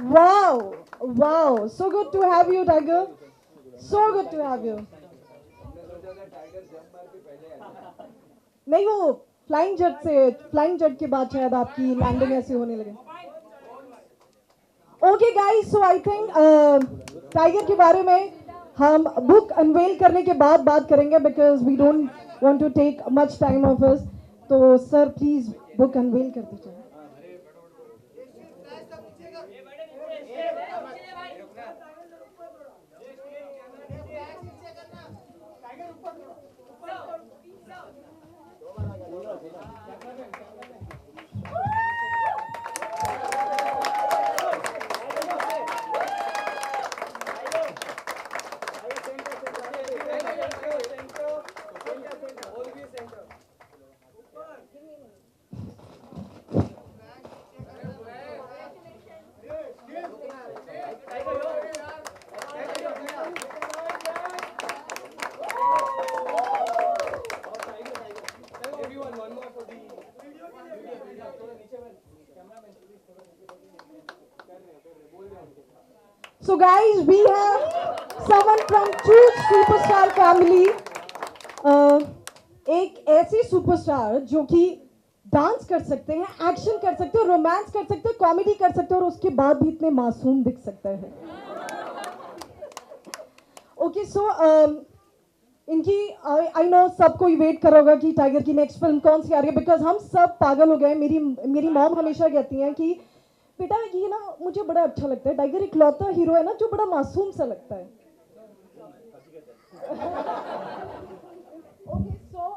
Wow, wow, so good to have you, Tiger. So good to have you. नहीं वो flying jet के बाद शायद आपकी लैंडिंग ऐसे होने लगे. Okay guys, so I think tiger के बारे में हम बुक अनवेल करने के बाद बात करेंगे because we don't want to take much time of us. तो सर प्लीज बुक अनवेल कर दीजिए. So guys, we have someone from Choose Superstar family. एक ऐसी सुपरस्टार जो कि डांस कर सकते हैं, एक्शन कर सकते हैं, रोमांस कर सकते हैं, कॉमेडी कर सकते हैं और उसके बाद भी इतने मासूम दिख सकते हैं. ओके सो इनकी आई नो सब कोई वेट कर रहा होगा कि टाइगर की नेक्स्ट फिल्म कौन सी आ रही है बिकॉज हम सब पागल हो गए. मेरी मॉम हमेशा कहती हैं कि बेटा ये ना मुझे बड़ा अच्छा लगता है, टाइगर इकलौता हीरो है ना जो बड़ा मासूम सा लगता है. ओके सो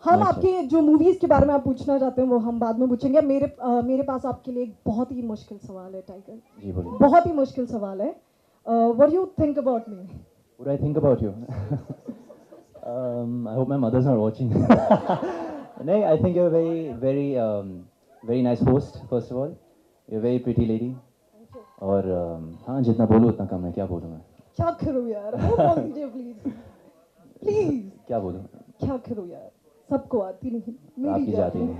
हम आपके जो मूवीज के बारे में आप पूछना चाहते हैं वो हम बाद में पूछेंगे. मेरे पास आपके लिए एक बहुत ही मुश्किल सवाल है टाइगर. जी बोलिए. बहुत ही मुश्किल सवाल है. What do you think about me? What do I think about you? I hope my mother's not watching. No, I think you're a very nice host. First of all, you're a very pretty lady. और हाँ जितना बोलूँ उतना कम है. क्या बोलूँ मैं? क्या करूँ यार, वो बोल दीजिए प्लीज प्लीज. क्या बोलूँ? क्या करूँ यार, सबको आती नहीं, आपकी जाती नहीं.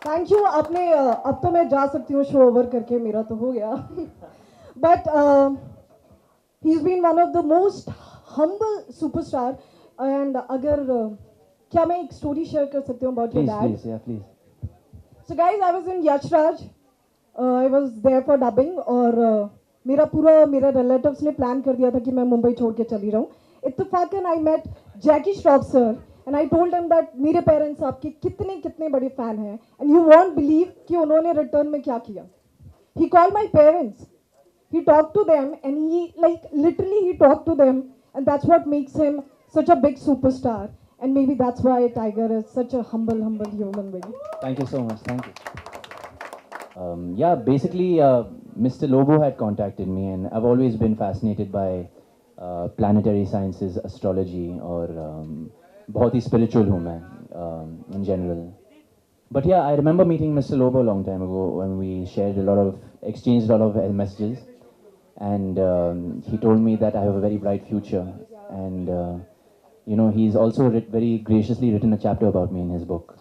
Thank you. आपने अब तो मैं जा सकती हूँ शो ओवर करके, मेरा तो हो गया. But he is been one of the most humble superstar. And अगर क्या मैं एक स्टोरी शेयर कर सकती हूँ about your Please, dad? please, yeah, please. So guys, I was in Yashraj. I was there for dubbing और मेरा relatives ने प्लान कर दिया था कि मैं मुंबई छोड़ के चली रहूँ. इत्तेफाकन I met Jackie Shroff sir and I told him that मेरे पेरेंट्स आपके कितने कितने बड़े फैन हैं एंड यू वॉन्ट बिलीव कि उन्होंने रिटर्न में क्या किया. He call my parents, he talked to them and he like literally he talked to them and that's what makes him such a big superstar and maybe that's why Tiger is such a humble human being. Thank you so much. Thank you. Yeah, basically, Mr. Lobo had contacted me, and I've always been fascinated by planetary sciences, astrology, और बहुत ही spiritual हूँ मैं in general. But yeah, I remember meeting Mr. Lobo a long time ago when we exchanged a lot of messages, and he told me that I have a very bright future, and you know he's also very graciously written a chapter about me in his book.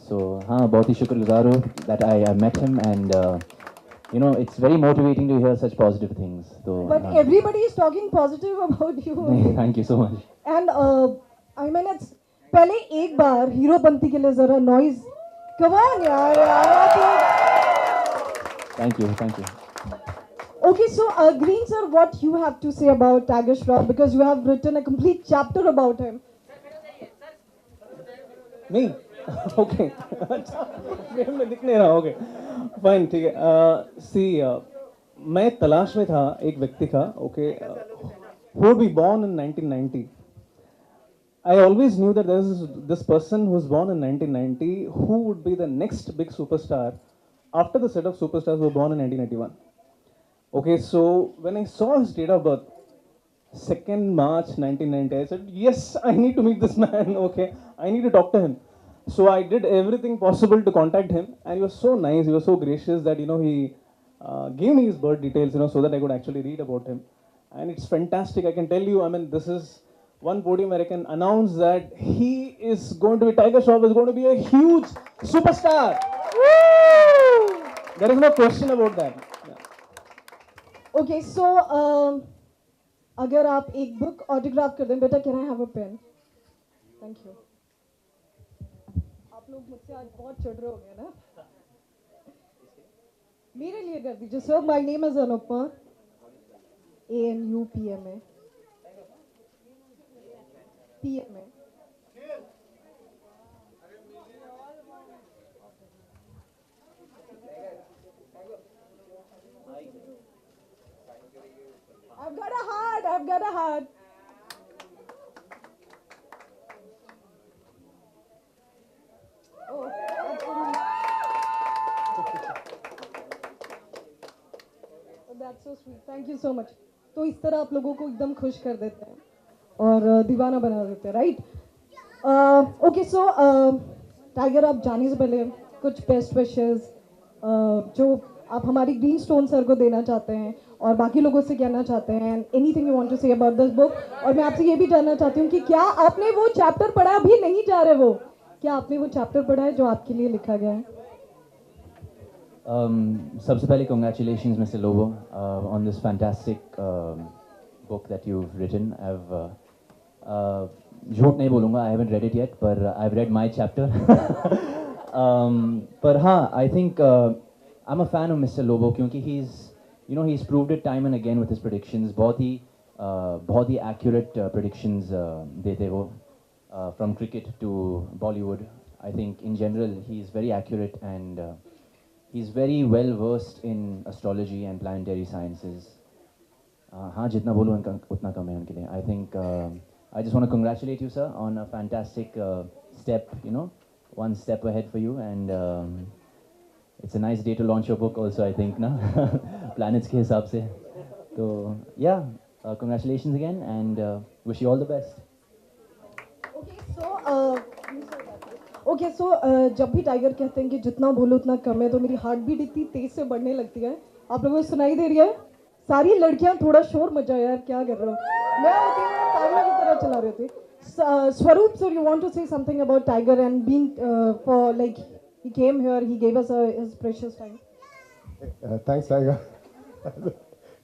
So हाँ बहुत ही शुक्रगुजार हूँ that I met him, and you know it's very motivating to hear such positive things. So But everybody is talking positive about you. thank you so much. And I mean it's पहले एक बार hero बनती के लिए जरा noise. Come on यार Thank you. Okay, so Green sir, what you have to say about Tiger Shroff because you have written a complete chapter about him. Me? Okay. Frame में दिख नहीं रहा. ओके फाइन, ठीक है. सी मैं तलाश में था एक व्यक्ति का, okay, who would be born in 1990. I always knew that there is this person who was born in 1990 who would be the next big superstar after the set of superstars who were born in 1991. Okay, so when I saw his date of birth, 2nd March 1990, I said, yes, I need to meet this man. Okay, I need to talk to him. So I did everything possible to contact him, and he was so nice, he was so gracious that, you know, he gave me his birth details, you know, so that I could actually read about him. And it's fantastic. I can tell you, I mean, this is one podium where I can announce that he is going to be, Tiger Shroff is going to be a huge superstar. There is no question about that. Yeah. Okay, so अगर आप एक book autograph कर दें बेटा, can I have a pen? Thank you. आप लोग मुझसे आज बहुत चढ़ रहे हो गए ना. मेरे लिए कर दीजिए sir. My name is Anupama. ANUPMA. PMA. I've got a heart. I've got a heart. Oh, that's really... oh, that's so sweet. Thank you so much. तो इस तरह आप लोगों को एकदम खुश कर देते हैं और दीवाना बना देते हैं, राइट? ओके, सो टाइगर, आप जाने से पहले कुछ बेस्ट विशेस जो आप हमारी ग्रीन स्टोन सर को देना चाहते हैं और बाकी लोगों से कहना चाहते हैं, anything you want to say about this book. और मैं आपसे ये भी जानना चाहती हूँ कि क्या आपने वो चैप्टर पढ़ा? अभी नहीं जा रहे वो. क्या आपने वो चैप्टर पढ़ा है जो आपके लिए लिखा गया है? सबसे पहले congratulations Mr. Lobo on this fantastic book that you've written. झूठ नहीं बोलूँगा, I haven't read it yet, but I've read my chapter. पर हाँ, I think I'm a fan of Mr. Lobo क्योंकि he's proved it time and again with his predictions. बहुत ही accurate predictions देते वो, from cricket to Bollywood. I think in general he's very accurate and he's very well versed in astrology and planetary sciences. हाँ, जितना बोलूँ उतना कम है उनके लिए. I think I just want to congratulate you, sir, on a fantastic step. One step ahead for you, and it's a nice day to launch your book also, I think, na? Planets ke hisab se. So yeah, congratulations again, and wish you all the best. Okay, so जब भी tiger कहते हैं कि जितना बोलो उतना कम है, तो मेरी हार्ट बीट इतनी तेज से बढ़ने लगती है. आप लोगों को सुनाई दे रही है? सारी लड़कियां थोड़ा शोर मचा यार, क्या कर रहे हो? मैं होती हूँ पागलों की तरह चला रही थी. Swaroop, sir, you want to say something about Tiger and being for like he came here, he gave us his precious time. Thanks, Tiger.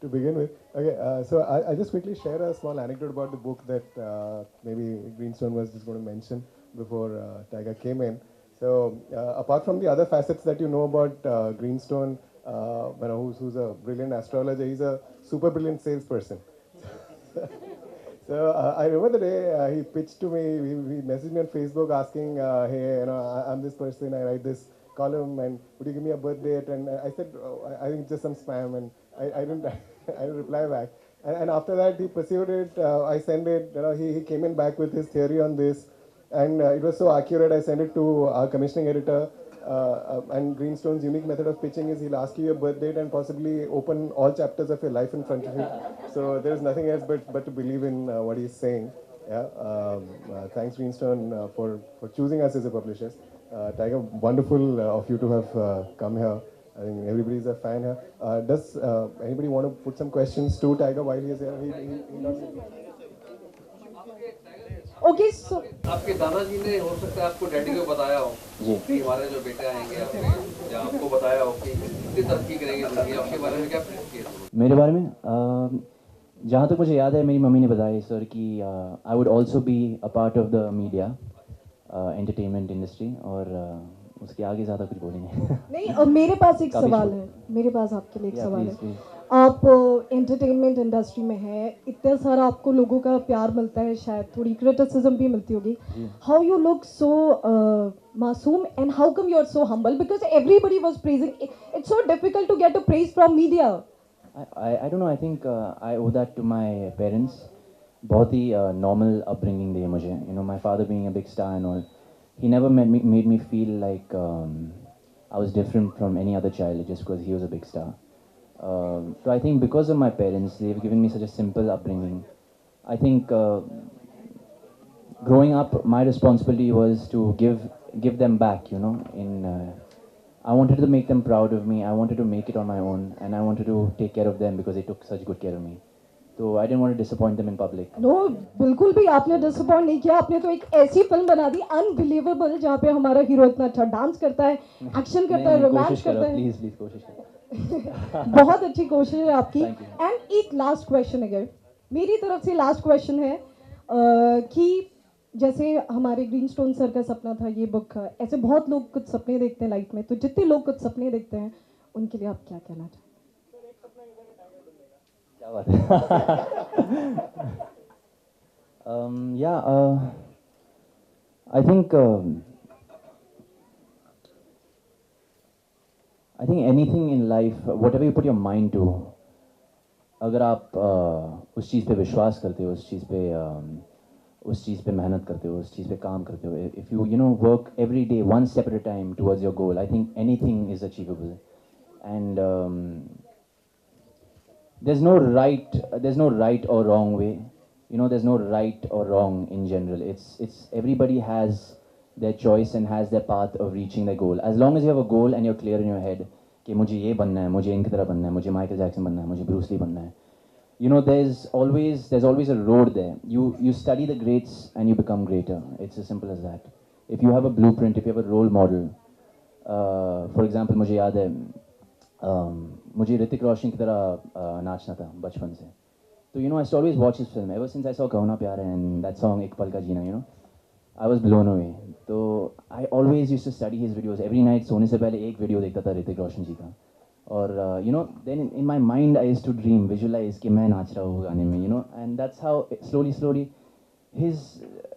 To begin with, okay. So I'll just quickly share a small anecdote about the book that maybe Greenstone was just going to mention before Tiger came in. So apart from the other facets that you know about Greenstone, who's a brilliant astrologer, he's a super brilliant salesperson. So I remember the day he pitched to me. He messaged me on Facebook asking, "Hey, I'm this person. I write this column, and would you give me a birth date?" And I said, "I think it's just some spam," and I didn't I didn't reply back. And after that, he pursued it. I sent it. He came in back with his theory on this, and it was so accurate. I sent it to our commissioning editor. And Greenstone's unique method of pitching is he'll ask you your birth date and possibly open all chapters of your life in front of you. So there's nothing else but to believe in what he's saying. Yeah. Thanks, Greenstone, for choosing us as a publisher. Tiger, wonderful of you to have come here. I think everybody's a fan here. Does anybody want to put some questions to Tiger while he's here? Okay, so आपके दादाजी ने हो सकता है आपको daddy को बताया हो कि हमारे जो बेटे आएंगे आपके, या आपको बताया हो कि कितनी तरक्की करेंगे दुनिया, उसके बारे में क्या प्रेडिक्ट किया? मेरे बारे में जहाँ तक मुझे याद है, मेरी मम्मी ने बताया सर कि I would also be a part of the media entertainment industry, और उसके आगे ज़्यादा कुछ बोलेंगे नहीं. मेरे पास एक सवाल है, मेरे पास आपके लिए एक सवाल है. आप एंटरटेनमेंट इंडस्ट्री में हैं, इतना सारा आपको लोगों का प्यार मिलता है, शायद थोड़ी क्रिटिसिज्म भी मिलती होगी. हाउ यू लुक सो मासूम and how come you are so humble, because everybody was praising. It's so difficult to get a praise from media. I don't know, I think I owe that to my parents. बहुत ही normal upbringing दी है मुझे. My father being a big star and all, he never made me feel like I was different from any other child just because he was a big star. So I think because of my parents, they've given me such a simple upbringing. I think growing up, my responsibility was to give them back. I wanted to make them proud of me. I wanted to make it on my own, and I wanted to take care of them because they took such good care of me. तो I didn't want to disappoint them in public. No बिल्कुल भी आपने disappoint नहीं किया. आपने तो एक ऐसी फिल्म बना दी अनबिलीवेबल जहाँ पे हमारा हीरो इतना अच्छा डांस करता है, एक्शन करता है, रोमांस कोशिश करो करता है. प्लीज प्लीज कोशिश करो. बहुत अच्छी कोशिश है आपकी. Thank you. एंड एक लास्ट क्वेश्चन है मेरी तरफ से. लास्ट क्वेश्चन है कि जैसे हमारे ग्रीन स्टोन सर का सपना था ये बुक का, ऐसे बहुत लोग कुछ सपने देखते हैं लाइफ में, तो जितने लोग कुछ सपने देखते हैं उनके लिए आप क्या कहना चाहते क्या बात है. Yeah, I think anything in life, whatever you put your mind to, अगर आप उस चीज़ पे विश्वास करते हो, उस चीज़ पे मेहनत करते हो, उस चीज़ पे काम करते हो, if you know work every day one step at a time towards your goal, I think anything is achievable. And there's no right or wrong way. You know, there's no right or wrong in general. It's everybody has their choice and has their path of reaching their goal. As long as you have a goal and you're clear in your head कि मुझे ये बनना है, मुझे इनकी तरह बनना है, मुझे माइकल जैक्सन बनना है, मुझे ब्रूस ली बनना है. You know, there's always a road there. You study the greats and you become greater. It's as simple as that. If you have a blueprint, if you have a role model, for example, मुझे याद है मुझे ऋतिक रोशन की तरह नाचना था बचपन से. So, you know, I used to always watch his film. Ever since I saw Kahuna Pyar Hai and that song Ek Pal Ka Jeena, you know, I was blown away. So I always used to study his videos. Every night सोने से पहले एक video देखता था ऋतिक रोशन जी का. और you know, then in my mind I used to dream, visualize कि मैं नाच रहा हूँ गाने में, you know, and that's how slowly his,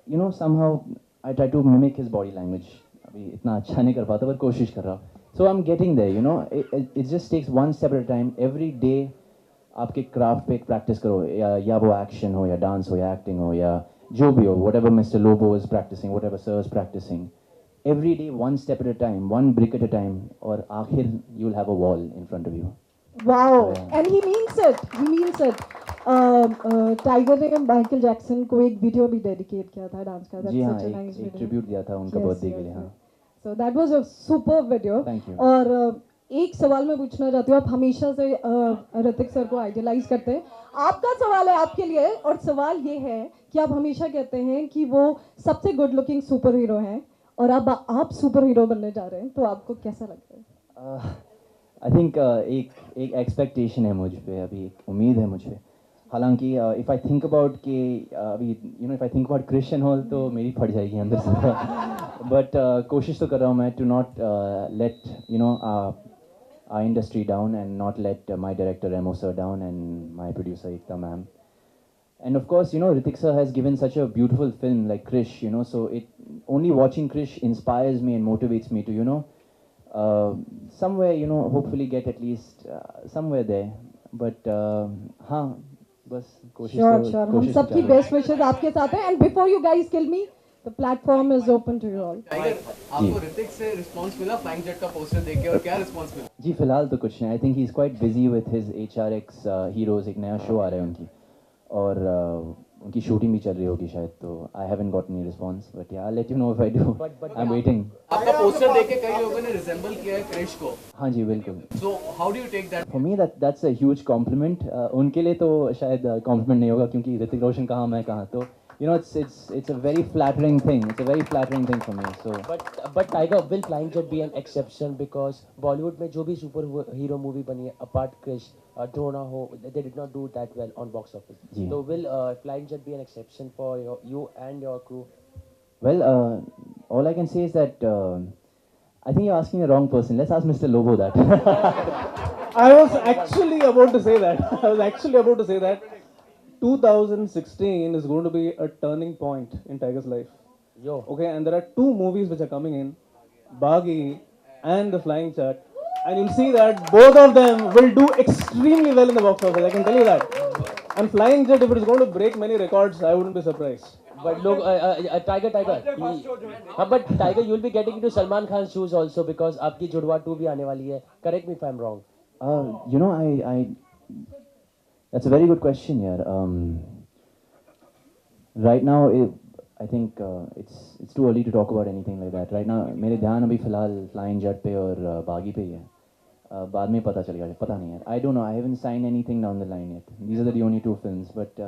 you know, somehow I try to mimic his body language. अभी इतना अच्छा नहीं कर पाता पर कोशिश कर रहा हूँ. So I'm getting there, you know. It just takes one step at a time. Every day आपके क्राफ्ट पे एक प्रैक्टिस करो, या वो एक्शन हो या डांस हो या एक्टिंग हो या जो भी हो, whatever Mr. Lobo is practicing, whatever Sir is practicing. Every day, one step at a time, one brick at a time, और आखिर you'll have a wall in front of you. Wow, Yeah. and he means it. He means it. Tiger ने Michael Jackson को एक video भी dedicate किया था dance का. जी हाँ, That's such a nice एक video. ट्रिब्यूट दिया था उनका Yes, बर्थडे के yes, लिए. हाँ. yes. So that was a superb video. Thank you. और एक सवाल मैं पूछना चाहती हूँ. आप हमेशा से ऋतिक सर को आइडियलाइज करते हैं. आपका सवाल है आपके लिए, और सवाल ये है कि आप हमेशा कहते हैं कि वो सबसे गुड लुकिंग सुपर हीरो हैं, और अब आप सुपर हीरो बनने जा रहे हैं, तो आपको कैसा लगता है? आई थिंक एक एक्सपेक्टेशन है मुझ पे, अभी एक उम्मीद है मुझ पे. हालांकि इफ़ आई थिंक अबाउट के अभी you know if I think about Christian hall तो मेरी फट जाएगी अंदर से. बट कोशिश तो कर रहा हूँ मैं to not let you know our industry down and not let my director Remo sir down and my producer Ekta ma'am. And of course, you know, Hrithik sir has given such a beautiful film like Krish, you know, so it only watching Krish inspires me and motivates me to, you know, somewhere, you know, hopefully get at least somewhere there. But हाँ, बस कोशिश Sure, तो sure. हम कोशिश तो सबकी चालू है. बेस्ट विशेस आपके साथ हैं. And before you guys kill me, the platform is open to you all. Tiger, आपको ऋतिक से रिस्पांस मिला फ्लाइंग जेट का पोस्टर देख के, और क्या रिस्पांस मिला? जी फिलहाल तो कुछ नहीं. I think he is quite busy with his HRX heroes. एक नया शो आ रहा है उनकी, और उनकी शूटिंग भी चल रही होगी शायद. तो I haven't got any response, but yeah I let you know if I do. I am waiting. आपका पोस्टर देख के कई लोगों ने रिजेंबल किया है क्रिश को. हाँ जी बिल्कुल. So how do you take that? For me that's a huge compliment. उनके लिए तो शायद compliment नहीं होगा क्योंकि ऋतिक रोशन कहाँ मैं कहाँ. तो you know it's a very flattering thing. It's a very flattering thing for me. So but Tiger, will Flying Jet be an exception, because Bollywood में जो भी सुपर हीरो मूवी बनी है apart Krish, Drona हो, they did not do that well on box office. Ji. So will Flying Jet be an exception for you and your crew? well, all I can say is that I think you're asking the wrong person. Let's ask Mr. Lobo that. I was actually about to say that. 2016 is going to be a turning point in Tiger's life. Yo. Okay, and there are two movies which are coming in, Baghi and The Flying Jet, and you'll see that both of them will do extremely well in the box office. I can tell you that. And Flying Jet, if it is going to break many records, I wouldn't be surprised. But look, Tiger. हाँ, but Tiger, you'll be getting into Salman Khan's shoes also, because आपकी जुड़वा 2 भी आने वाली है. Correct me if I'm wrong. You know, that's a very good question here. Right now, I think it's too early to talk about anything like that. Right now, मेरे ध्यान अभी फिलहाल Flying Jet पे और बागी पे ही है. बाद में पता चलेगा, पता नहीं यार, I don't know, I haven't sign anything down the line yet, these are the only two films, but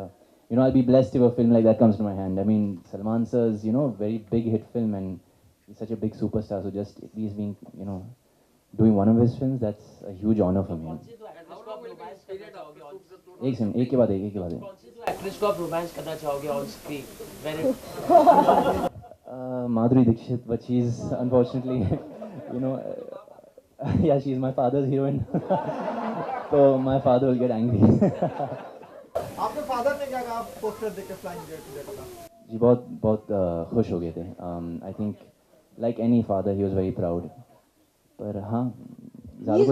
you know, I'll be blessed if a film like that comes to my hand. I mean, Salman sir's, you know, very big hit film, and he's such a big superstar, so just at least being, you know, doing one of his films, that's a huge honor for me. एक second, एक के बाद एक के बाद एक। Actress को आप रोमांस करना चाहोगे on screen? Madhuri Dixit, but she's unfortunately, you know, yeah, she's my father's heroine. So my father will get angry. आपके फादर ने क्या कहा पोस्टर देख के फ्लाइंग जेट का? जी बहुत बहुत खुश हो गए थे। I think like any father he was very proud. पर हाँ, ज़्यादा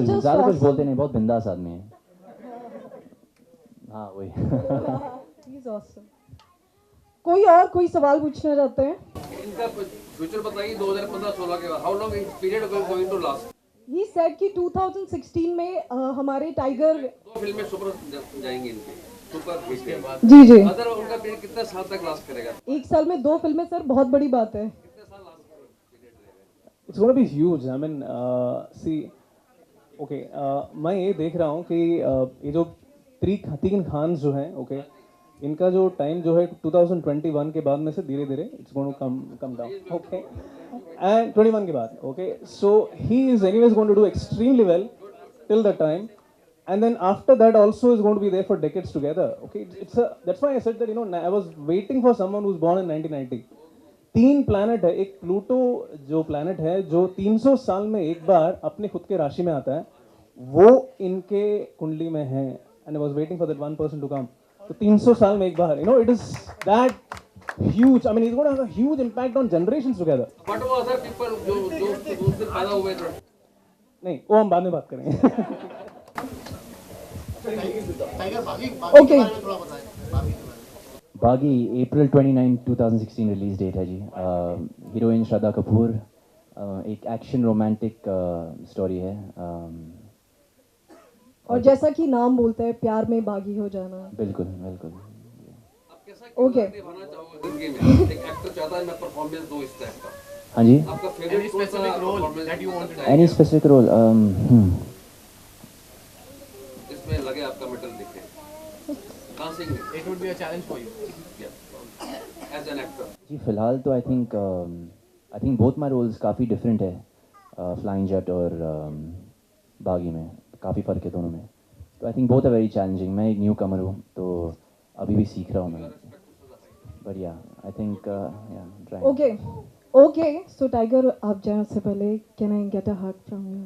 कुछ बोलते नहीं, बहुत बिंदास आदमी है। हाँ वही। He's awesome. कोई सवाल पूछना चाहते हैं? इनका फ्यूचर बताइए 2015-16 के बाद, how long period going to last? He said कि 2016 में हमारे टाइगर 2 फिल्में सुपर जाएंगी इनके, सुपर हिट के बाद। जी अदर उनका पीरियड कितना साल तक लास्ट करेगा? 1 साल में 2 फिल्में सर, बहुत बड़ी बात है। कितने साल लास्ट पीरियड रहेगा? It's going to be huge. I mean, see, okay, मैं ये देख रहा हूँ कि ये जो तीन खान जो हैं, okay, इनका जो टाइम जो है 2021 के बाद में से धीरे धीरे it's going to come down, okay, and 21 के बाद, okay, so he is anyways going to do extremely well till the time, and then after that also is going to be there for decades together, okay, that's why I said that, you know, I was waiting for someone who's born in 1990. 3 planet है, एक Pluto जो planet है जो 300 साल में एक बार अपने खुद के राशि में आता है, वो इनके कुंडली में है, and I was waiting for that one person to come. So 300 साल में एक बार, you know, it is that huge. I mean, it's going to have a huge impact on generations together. But वो other people जो उस दिन पैदा हुए थे, नहीं, वो हम बाद में बात करेंगे। टाइगर बागी Okay. के बारे में थोड़ा बताएं, बागी के बारे में। बागी अप्रैल 29, 2016 रिलीज डेट है जी। हीरोइन श्रद्धा कपूर, एक एक्शन रोमांटिक स्टोरी है। और जैसा कि नाम बोलता है, प्यार में बागी हो जाना। बिल्कुल बिल्कुल। आप कैसा Okay. निभाना चाहोगे जिंदगी में? एक एक्टर चाहता है मैं परफॉर्मेंस दूं इस टाइप का, हाँ जी, आपका फेवरेट कौन सा performance that you want any specific role? इसमें लगे आपका मेटल दिखे? डांसिंग में It would be a challenge for you. As an actor. जी फिलहाल तो I think both my roles काफ़ी डिफरेंट है, फ्लाइंग जेट और बागी में काफ़ी फ़र्क है दोनों में, तो I think both are very challenging. मैं एक न्यू कमर हूँ तो अभी भी सीख रहा हूँ मैं, बढ़िया। I think Okay. Okay. So Tiger, आप जाने से पहले, can I get a hug from you?